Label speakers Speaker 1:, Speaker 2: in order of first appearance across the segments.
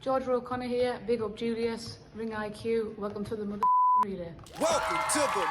Speaker 1: Georgia O'Connor here. Big up Julius. Ring IQ. Welcome to the relay.
Speaker 2: Welcome to the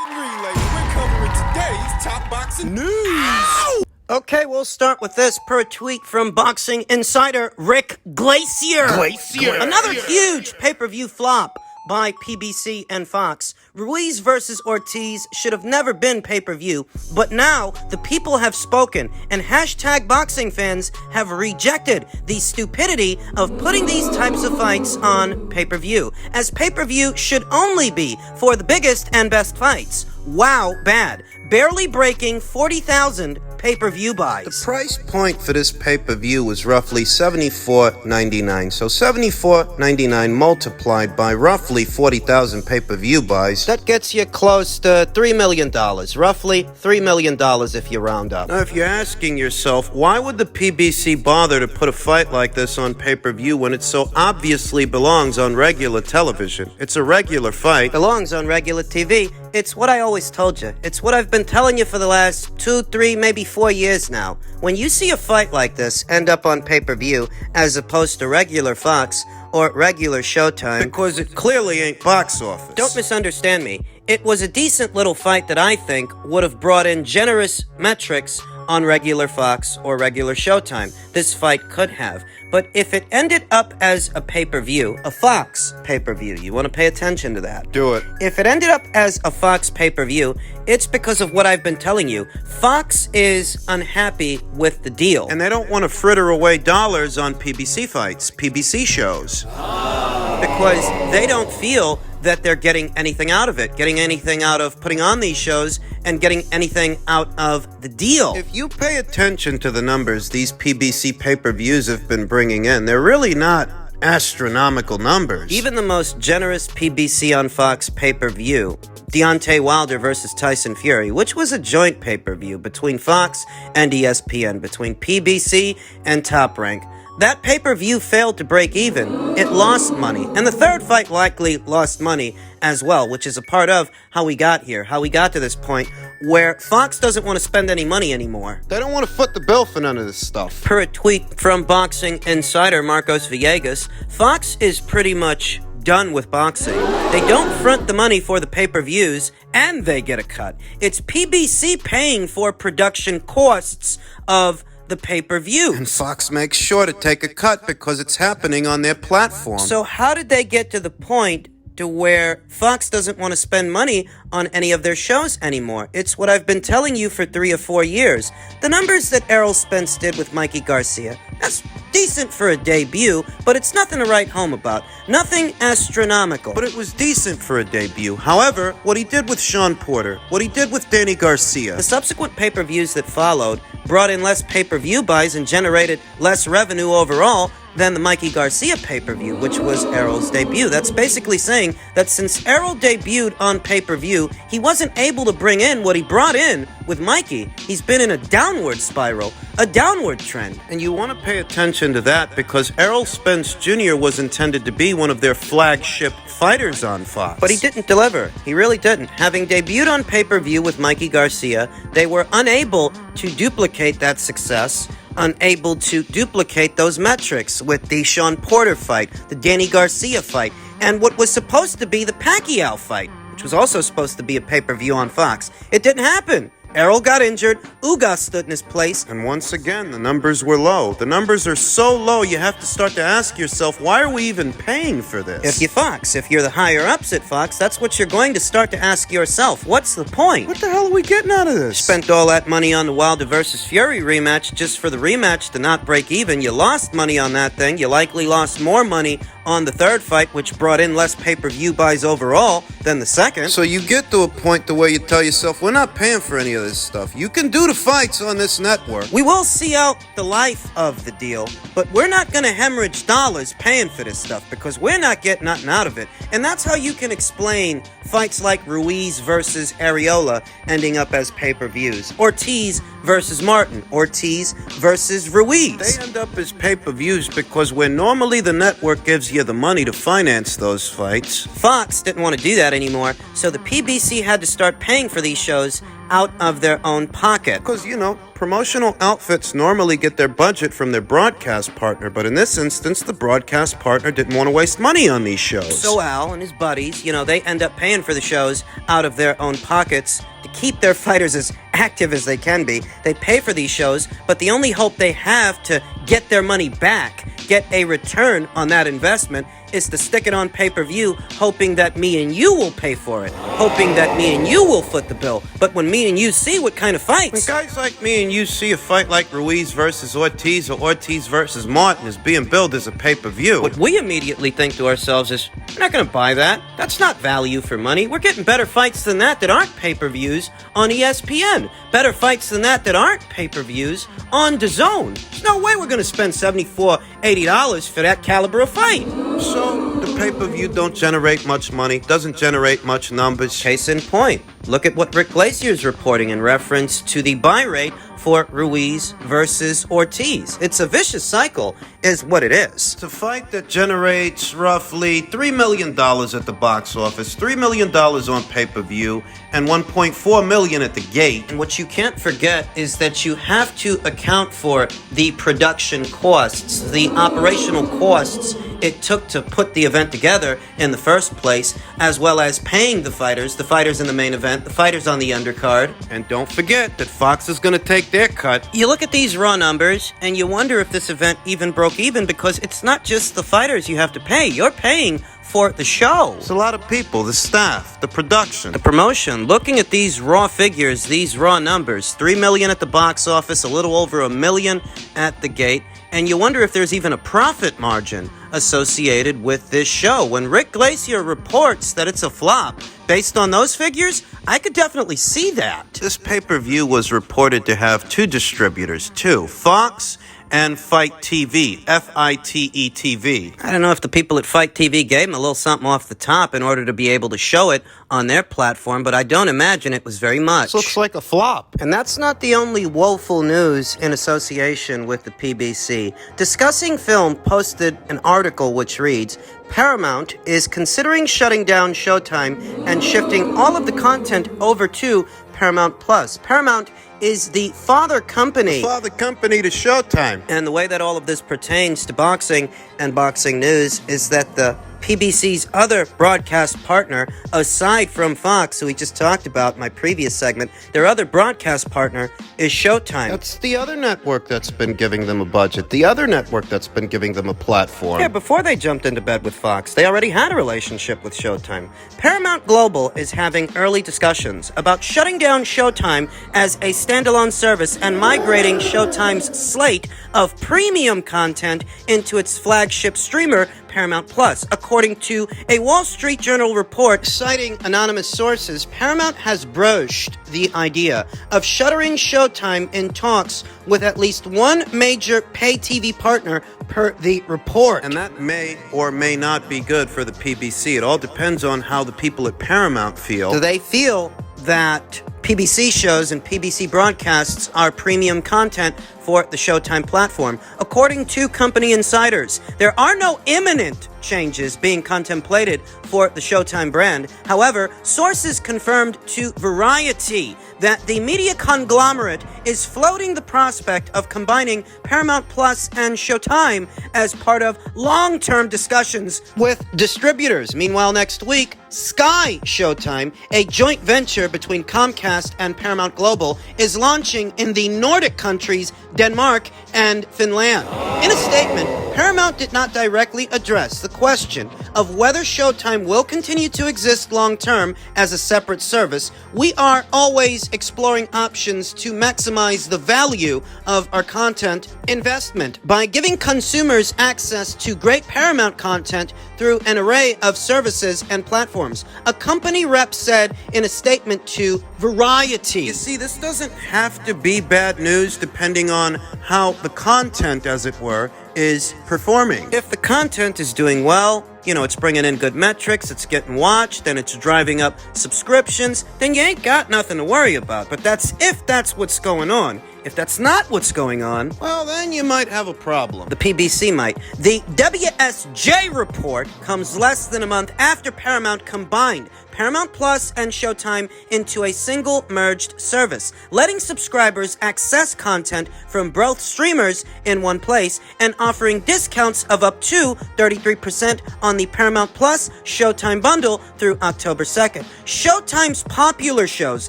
Speaker 2: relay. We're covering today's top boxing news. Ow!
Speaker 3: Okay, we'll start with this per tweet from boxing insider Rick Glacier. Another huge pay-per-view flop by PBC and Fox. Ruiz versus Ortiz should have never been pay-per-view, but now the people have spoken, and hashtag boxing fans have rejected the stupidity of putting these types of fights on pay-per-view, as pay-per-view should only be for the biggest and best fights. Wow, bad. Barely breaking 40,000 pay-per-view buys.
Speaker 4: The price point for this pay-per-view was roughly $74.99. So $74.99 multiplied by roughly 40,000 pay-per-view buys.
Speaker 3: That gets you close to $3 million. Roughly $3 million if you round up.
Speaker 4: Now, if you're asking yourself, why would the PBC bother to put a fight like this on pay-per-view when it so obviously belongs on regular television? It's a regular fight.
Speaker 3: Belongs on regular TV. It's what I always told you. It's what I've been telling you for the last 2, 3, maybe 4 years now. When you see a fight like this end up on pay-per-view as opposed to regular Fox or regular Showtime...
Speaker 4: Because it clearly ain't box office.
Speaker 3: Don't misunderstand me. It was a decent little fight that I think would have brought in generous metrics on regular Fox or regular Showtime. This fight could have. But if it ended up as a pay-per-view, a Fox pay-per-view, you want to pay attention to that.
Speaker 4: Do it.
Speaker 3: If it ended up as a Fox pay-per-view, it's because of what I've been telling you. Fox is unhappy with the deal.
Speaker 4: And they don't want to fritter away dollars on PBC fights, PBC shows.
Speaker 3: Because they don't feel that they're getting anything out of it, getting anything out of putting on these shows, and getting anything out of the deal.
Speaker 4: If you pay attention to the numbers these PBC pay-per-views have been bringing in, they're really not astronomical numbers.
Speaker 3: Even the most generous PBC on Fox pay-per-view, Deontay Wilder versus Tyson Fury, which was a joint pay-per-view between Fox and ESPN, between PBC and Top Rank. That pay-per-view failed to break even. It lost money. And the third fight likely lost money as well, which is a part of how we got here, how we got to this point where Fox doesn't want to spend any money anymore.
Speaker 4: They don't want to foot the bill for none of this stuff.
Speaker 3: Per a tweet from boxing insider Marcos Villegas, Fox is pretty much done with boxing. They don't front the money for the pay-per-views, and they get a cut. It's PBC paying for production costs of the pay-per-view.
Speaker 4: And Fox makes sure to take a cut because it's happening on their platform.
Speaker 3: So how did they get to the point to where Fox doesn't want to spend money on any of their shows anymore? It's what I've been telling you for 3 or 4 years. The numbers that Errol Spence did with Mikey Garcia, that's decent for a debut, but it's nothing to write home about. Nothing astronomical.
Speaker 4: But it was decent for a debut. However, what he did with Sean Porter, what he did with Danny Garcia...
Speaker 3: The subsequent pay-per-views that followed brought in less pay-per-view buys and generated less revenue overall than the Mikey Garcia pay-per-view, which was Errol's debut. That's basically saying that since Errol debuted on pay-per-view, he wasn't able to bring in what he brought in with Mikey. He's been in a downward spiral, a downward trend.
Speaker 4: And you want to pay attention to that because Errol Spence Jr. was intended to be one of their flagship fighters on Fox.
Speaker 3: But he didn't deliver. He really didn't. Having debuted on pay-per-view with Mikey Garcia, they were unable to duplicate that success, unable to duplicate those metrics with the Sean Porter fight, the Danny Garcia fight, and what was supposed to be the Pacquiao fight, which was also supposed to be a pay-per-view on Fox. It didn't happen. Errol got injured, Ugas stood in his place.
Speaker 4: And once again, the numbers were low. The numbers are so low, you have to start to ask yourself, why are we even paying for this?
Speaker 3: If you're Fox, if you're the higher-ups at Fox, that's what you're going to start to ask yourself. What's the point?
Speaker 4: What the hell are we getting out of this?
Speaker 3: Spent all that money on the Wilder versus Fury rematch just for the rematch to not break even. You lost money on that thing. You likely lost more money on the third fight, which brought in less pay-per-view buys overall than the second.
Speaker 4: So you get to a point to where you tell yourself, we're not paying for any of this stuff. You can do the fights on this network.
Speaker 3: We will see out the life of the deal, but we're not going to hemorrhage dollars paying for this stuff because we're not getting nothing out of it. And that's how you can explain fights like Ruiz versus Areola ending up as pay-per-views. Ortiz versus Martin. Ortiz versus Ruiz.
Speaker 4: They end up as pay-per-views because where normally the network gives you the money to finance those fights,
Speaker 3: Fox didn't want to do that anymore, so the PBC had to start paying for these shows out of their own pocket.
Speaker 4: Because, promotional outfits normally get their budget from their broadcast partner, but in this instance, the broadcast partner didn't want to waste money on these shows.
Speaker 3: So Al and his buddies, they end up paying for the shows out of their own pockets to keep their fighters as active as they can be. They pay for these shows, but the only hope they have to get their money back, get a return on that investment, is to stick it on pay-per-view, hoping that me and you will pay for it, hoping that me and you will foot the bill. But when me and you see what kind of fights...
Speaker 4: When guys like me and you see a fight like Ruiz versus Ortiz or Ortiz versus Martin is being billed as a pay-per-view...
Speaker 3: What we immediately think to ourselves is, we're not going to buy that. That's not value for money. We're getting better fights than that aren't pay-per-views on ESPN. Better fights than that aren't pay-per-views on DAZN. There's no way we're going to spend $74, $80 for that caliber of fight.
Speaker 4: So, the pay-per-view don't generate much money, doesn't generate much numbers.
Speaker 3: Case in point, look at what Rick Glacier's reporting in reference to the buy rate for Ruiz versus Ortiz. It's a vicious cycle, is what it is.
Speaker 4: It's a fight that generates roughly $3 million at the box office, $3 million on pay-per-view, and $1.4 million at the gate.
Speaker 3: And what you can't forget is that you have to account for the production costs, the operational costs it took to put the event together in the first place, as well as paying the fighters in the main event, the fighters on the undercard.
Speaker 4: And don't forget that Fox is going to take their cut.
Speaker 3: You look at these raw numbers, and you wonder if this event even broke even, because it's not just the fighters you have to pay. You're paying for the show.
Speaker 4: It's a lot of people, the staff, the production,
Speaker 3: the promotion. Looking at these raw figures, these raw numbers, $3 million at the box office, a little over $1 million at the gate, and you wonder if there's even a profit margin associated with this show. When Rick Glacier reports that it's a flop, based on those figures, I could definitely see that.
Speaker 4: This pay-per-view was reported to have two distributors, Fox and Fight TV, F-I-T-E TV.
Speaker 3: I don't know if the people at Fight TV gave them a little something off the top in order to be able to show it on their platform, but I don't imagine it was very much.
Speaker 4: This looks like a flop.
Speaker 3: And that's not the only woeful news in association with the PBC. Discussing Film posted an article which reads, Paramount is considering shutting down Showtime and shifting all of the content over to Paramount Plus. Paramount is the father company.
Speaker 4: Father company to Showtime.
Speaker 3: And the way that all of this pertains to boxing and boxing news is that the PBC's other broadcast partner, aside from Fox, who we just talked about in my previous segment, their other broadcast partner is Showtime.
Speaker 4: That's the other network that's been giving them a budget, the other network that's been giving them a platform.
Speaker 3: Yeah, before they jumped into bed with Fox, they already had a relationship with Showtime. Paramount Global is having early discussions about shutting down Showtime as a standalone service and migrating Showtime's slate of premium content into its flagship streamer, Paramount Plus. According to a Wall Street Journal report citing anonymous sources, Paramount has broached the idea of shuttering Showtime in talks with at least one major pay TV partner per the report.
Speaker 4: And that may or may not be good for the PBC. It all depends on how the people at Paramount feel.
Speaker 3: Do they feel that PBC shows and PBC broadcasts are premium content for the Showtime platform? According to company insiders, there are no imminent changes being contemplated for the Showtime brand. However, sources confirmed to Variety that the media conglomerate is floating the prospect of combining Paramount Plus and Showtime as part of long-term discussions with distributors. Meanwhile, next week, Sky Showtime, a joint venture between Comcast and Paramount Global, is launching in the Nordic countries Denmark and Finland. In a statement, Paramount did not directly address the question of whether Showtime will continue to exist long-term as a separate service. We are always exploring options to maximize the value of our content investment by giving consumers access to great Paramount content through an array of services and platforms, a company rep said in a statement to Variety.
Speaker 4: You see, this doesn't have to be bad news depending on how the content, as it were, is performing.
Speaker 3: If the content is doing well, it's bringing in good metrics, it's getting watched, and it's driving up subscriptions, then you ain't got nothing to worry about. But that's if that's what's going on. If that's not what's going on,
Speaker 4: Well, then you might have a problem.
Speaker 3: the PBC might. The WSJ report comes less than a month after Paramount combined Paramount Plus and Showtime into a single merged service, letting subscribers access content from both streamers in one place and offering discounts of up to 33% on the Paramount Plus Showtime bundle through October 2nd. Showtime's popular shows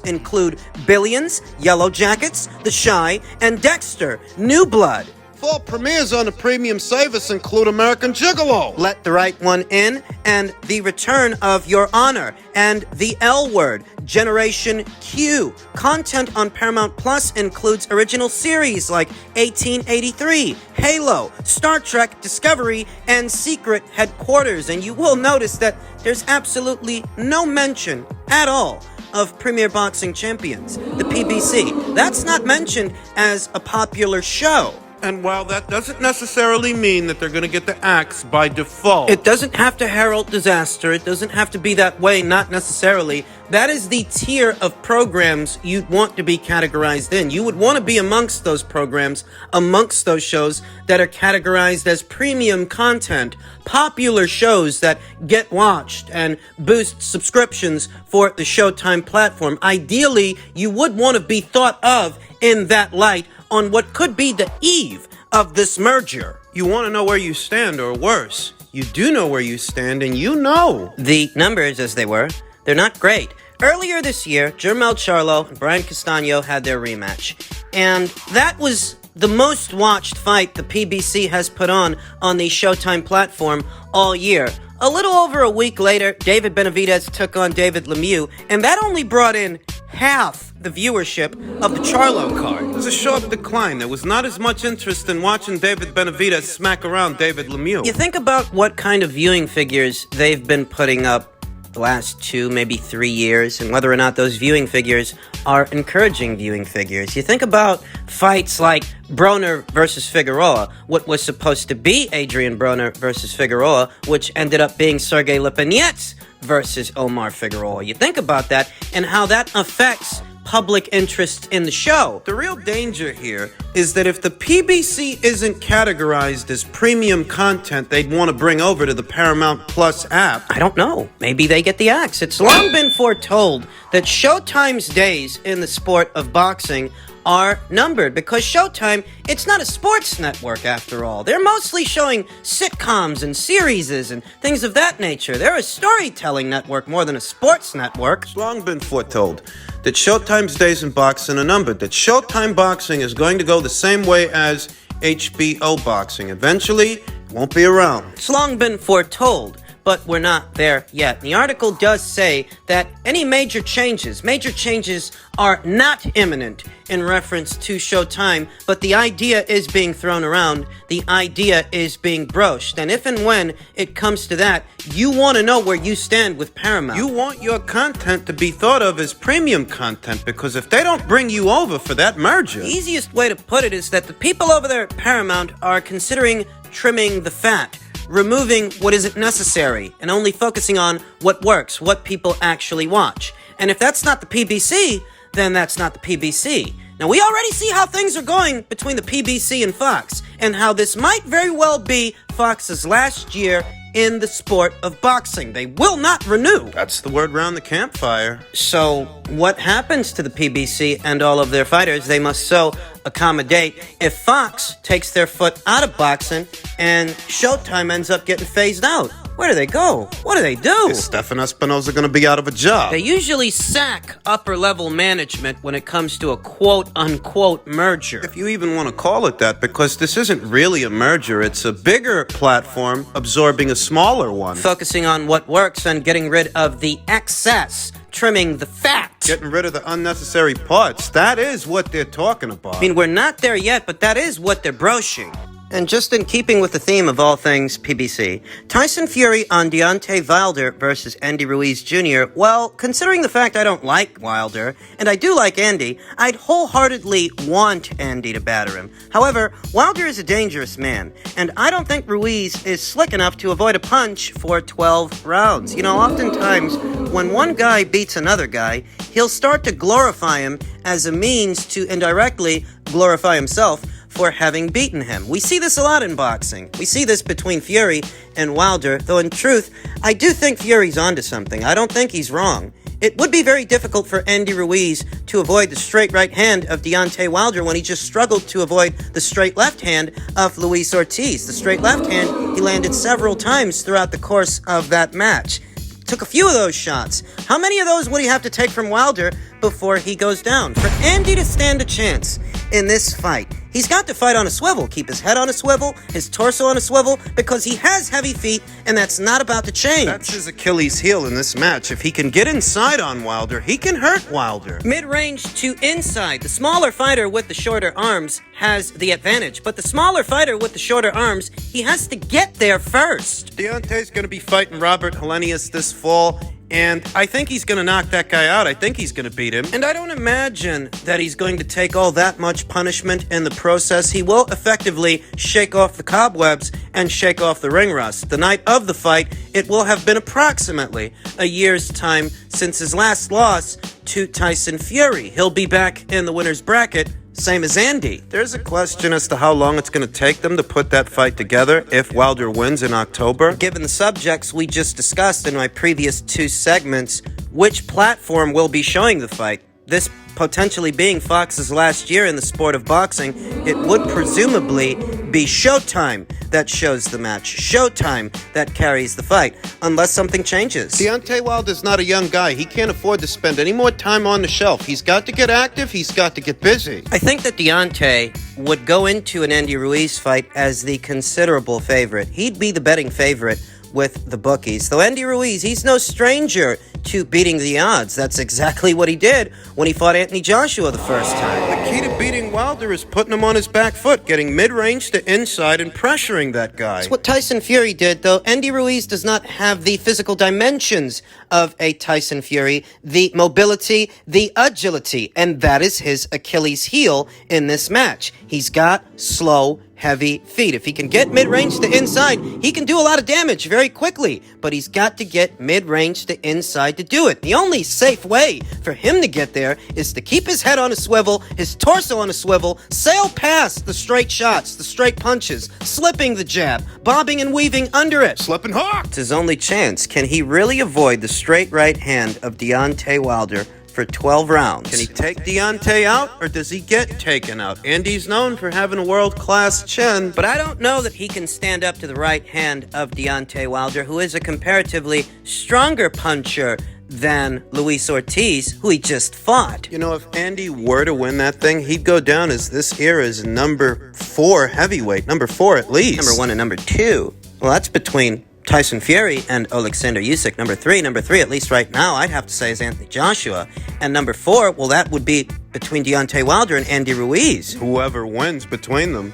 Speaker 3: include Billions, Yellow Jackets, The Chi, and Dexter, New Blood.
Speaker 4: Fall premieres on the premium service include American Gigolo.
Speaker 3: Let the Right One In, and The Return of Your Honor, and The L Word, Generation Q. Content on Paramount Plus includes original series like 1883, Halo, Star Trek Discovery, and Secret Headquarters. And you will notice that there's absolutely no mention at all of Premier Boxing Champions, the PBC. That's not mentioned as a popular show.
Speaker 4: And while that doesn't necessarily mean that they're going to get the axe by default,
Speaker 3: It doesn't have to herald disaster. It doesn't have to be that way, not necessarily. That is the tier of programs you'd want to be categorized in. You would want to be amongst those programs, amongst those shows that are categorized as premium content, popular shows that get watched and boost subscriptions for the Showtime platform. Ideally, you would want to be thought of in that light on what could be the eve of this merger.
Speaker 4: you want to know where you stand, or worse, you do know where you stand, and you know.
Speaker 3: The numbers, as they were, they're not great. Earlier this year, Jermel Charlo and Brian Castano had their rematch, and that was the most watched fight the PBC has put on the Showtime platform all year. A little over a week later, David Benavidez took on David Lemieux, and that only brought in half the viewership of the Charlo card.
Speaker 4: It was a sharp decline. There was not as much interest in watching David Benavidez smack around David Lemieux.
Speaker 3: You think about what kind of viewing figures they've been putting up the last 2, maybe 3 years, and whether or not those viewing figures are encouraging viewing figures. You think about fights like Broner versus Figueroa, what was supposed to be Adrian Broner versus Figueroa, which ended up being Sergey Lipinets versus Omar Figueroa. You think about that and how that affects public interest in the show.
Speaker 4: The real danger here is that if the PBC isn't categorized as premium content they'd want to bring over to the Paramount Plus app,
Speaker 3: I don't know. Maybe they get the axe. It's long been foretold that Showtime's days in the sport of boxing are numbered because Showtime, it's not a sports network after all. They're mostly showing sitcoms and series and things of that nature. They're a storytelling network more than a sports network.
Speaker 4: it's long been foretold that Showtime's days in boxing are numbered, that Showtime boxing is going to go the same way as HBO boxing. Eventually, it won't be around.
Speaker 3: It's long been foretold, but we're not there yet. The article does say that any major changes are not imminent in reference to Showtime, but the idea is being thrown around, the idea is being broached, and if and when it comes to that, you want to know where you stand with Paramount.
Speaker 4: You want your content to be thought of as premium content, because if they don't bring you over for that merger,
Speaker 3: The easiest way to put it is that the people over there at Paramount are considering trimming the fat, removing what isn't necessary, and only focusing on what works, what people actually watch. And if that's not the PBC, then that's not the PBC. Now, we already see how things are going between the PBC and Fox, and how this might very well be Fox's last year in the sport of boxing. They will not renew.
Speaker 4: that's the word round the campfire.
Speaker 3: So, what happens to the PBC and all of their fighters? They must so accommodate if Fox takes their foot out of boxing and Showtime ends up getting phased out. Where do they go? What do they do?
Speaker 4: Is Stefan Espinosa going to be out of a job?
Speaker 3: They usually sack upper-level management when it comes to a quote-unquote merger.
Speaker 4: If you even want to call it that, because this isn't really a merger, it's a bigger platform absorbing a smaller one.
Speaker 3: Focusing on what works and getting rid of the excess, trimming the fat.
Speaker 4: Getting rid of the unnecessary parts. That is what they're talking about.
Speaker 3: I mean, we're not there yet, but that is what they're broaching. And just in keeping with the theme of all things PBC, Tyson Fury on Deontay Wilder versus Andy Ruiz Jr., well, considering the fact I don't like Wilder, and I do like Andy, I'd wholeheartedly want Andy to batter him. However, Wilder is a dangerous man, and I don't think Ruiz is slick enough to avoid a punch for 12 rounds. You know, oftentimes, when one guy beats another guy, he'll start to glorify him as a means to indirectly glorify himself for having beaten him. We see this a lot in boxing. We see this between Fury and Wilder, though in truth, I do think Fury's onto something. I don't think he's wrong. It would be very difficult for Andy Ruiz to avoid the straight right hand of Deontay Wilder when he just struggled to avoid the straight left hand of Luis Ortiz. The straight left hand he landed several times throughout the course of that match. Took a few of those shots. How many of those would he have to take from Wilder before he goes down? For Andy to stand a chance in this fight, he's got to fight on a swivel, keep his head on a swivel, his torso on a swivel, because he has heavy feet, and that's not about to change.
Speaker 4: That's his Achilles heel in this match. If he can get inside on Wilder, he can hurt Wilder.
Speaker 3: Mid-range to inside. The smaller fighter with the shorter arms has the advantage, but the smaller fighter with the shorter arms, he has to get there first.
Speaker 4: Deontay's going to be fighting Robert Helenius this fall, and I think he's going to knock that guy out. I think he's going to beat him. And I don't imagine that he's going to take all that much punishment in the process. He will effectively shake off the cobwebs and shake off the ring rust. The night of the fight, it will have been approximately a year's time since his last loss to Tyson Fury. He'll be back in the winner's bracket, same as Andy. There's a question as to how long it's going to take them to put that fight together if Wilder wins in October.
Speaker 3: Given the subjects we just discussed in my previous two segments, which platform will be showing the fight? This potentially being Fox's last year in the sport of boxing, it would presumably be Showtime that shows the match. Showtime that carries the fight, unless something changes.
Speaker 4: Deontay Wilder's not a young guy. He can't afford to spend any more time on the shelf. He's got to get active. He's got to get busy.
Speaker 3: I think that Deontay would go into an Andy Ruiz fight as the considerable favorite. He'd be the betting favorite with the bookies. Though Andy Ruiz, he's no stranger to beating the odds. That's exactly what he did when he fought Anthony Joshua the first time.
Speaker 4: The key to beating Wilder is putting him on his back foot, getting mid-range to inside and pressuring that guy.
Speaker 3: That's what Tyson Fury did, though. Andy Ruiz does not have the physical dimensions of a Tyson Fury, the mobility, the agility, and that is his Achilles heel in this match. He's got slow, heavy feet. If he can get mid-range to inside, he can do a lot of damage very quickly, but he's got to get mid-range to inside to do it. The only safe way for him to get there is to keep his head on a swivel, his torso on a swivel, sail past the straight shots, the straight punches, slipping the jab, bobbing and weaving under it.
Speaker 4: Slipping hawk!
Speaker 3: It's his only chance. Can he really avoid the straight right hand of Deontay Wilder for 12 rounds?
Speaker 4: Can he take Deontay out, or does he get taken out? Andy's known for having a world-class chin,
Speaker 3: But I don't know that he can stand up to the right hand of Deontay Wilder, who is a comparatively stronger puncher than Luis Ortiz, who he just fought.
Speaker 4: you know, if Andy were to win that thing, he'd go down as this era's number 4 heavyweight. Number 4 at least.
Speaker 3: Number 1 and number 2. Well, that's between Tyson Fury and Alexander Usyk. Number 3, at least right now, I'd have to say is Anthony Joshua. And number 4, well, that would be between Deontay Wilder and Andy Ruiz.
Speaker 4: Whoever wins between them.